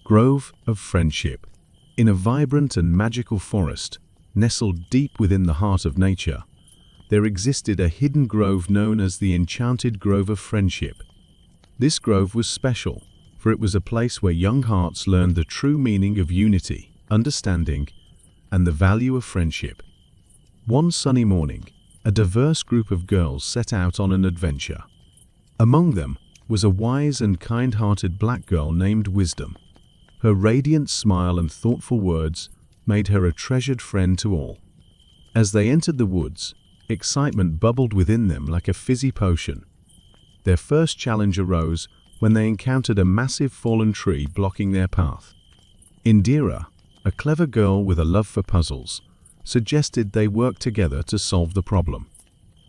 Grove of Friendship. In a vibrant and magical forest, nestled deep within the heart of nature, there existed a hidden grove known as the Enchanted Grove of Friendship. This grove was special, for it was a place where young hearts learned the true meaning of unity, understanding, and the value of friendship. One sunny morning, a diverse group of girls set out on an adventure. Among them was a wise and kind-hearted black girl named Wisdom. Her radiant smile and thoughtful words made her a treasured friend to all. As they entered the woods, excitement bubbled within them like a fizzy potion. Their first challenge arose when they encountered a massive fallen tree blocking their path. Indira, a clever girl with a love for puzzles, suggested they work together to solve the problem.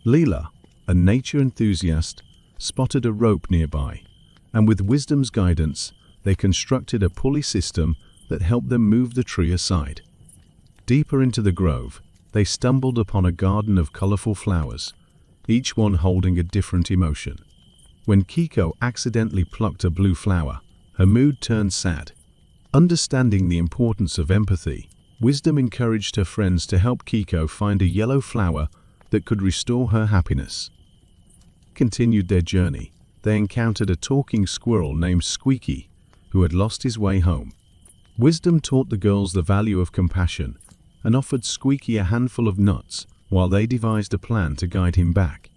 Leela, a nature enthusiast, spotted a rope nearby, and with Wisdom's guidance, they constructed a pulley system that helped them move the tree aside. Deeper into the grove, they stumbled upon a garden of colorful flowers, each one holding a different emotion. When Kiko accidentally plucked a blue flower, her mood turned sad. Understanding the importance of empathy, Wisdom encouraged her friends to help Kiko find a yellow flower that could restore her happiness. Continued their journey, they encountered a talking squirrel named Squeaky, who had lost his way home. Wisdom taught the girls the value of compassion and offered Squeaky a handful of nuts while they devised a plan to guide him back.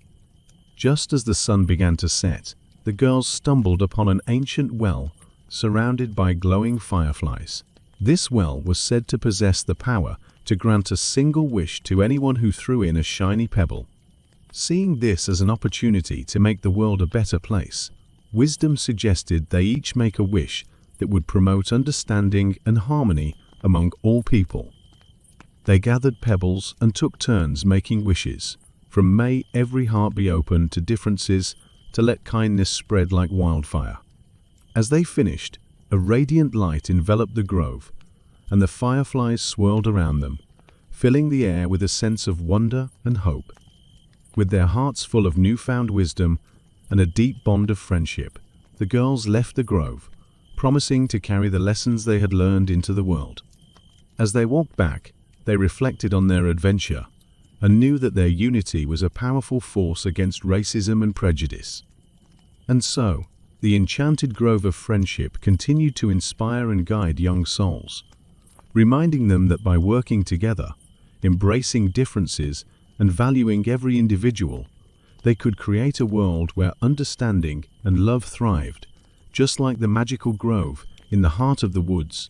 Just as the sun began to set, the girls stumbled upon an ancient well surrounded by glowing fireflies. This well was said to possess the power to grant a single wish to anyone who threw in a shiny pebble. Seeing this as an opportunity to make the world a better place, Wisdom suggested they each make a wish that would promote understanding and harmony among all people. They gathered pebbles and took turns making wishes, from "May every heart be open" to differences to "Let kindness spread like wildfire." As they finished, a radiant light enveloped the grove, and the fireflies swirled around them, filling the air with a sense of wonder and hope. With their hearts full of newfound wisdom and a deep bond of friendship, the girls left the grove, promising to carry the lessons they had learned into the world. As they walked back, they reflected on their adventure and knew that their unity was a powerful force against racism and prejudice. And so, the Enchanted Grove of Friendship continued to inspire and guide young souls, reminding them that by working together, embracing differences, and valuing every individual, they could create a world where understanding and love thrived, just like the magical grove in the heart of the woods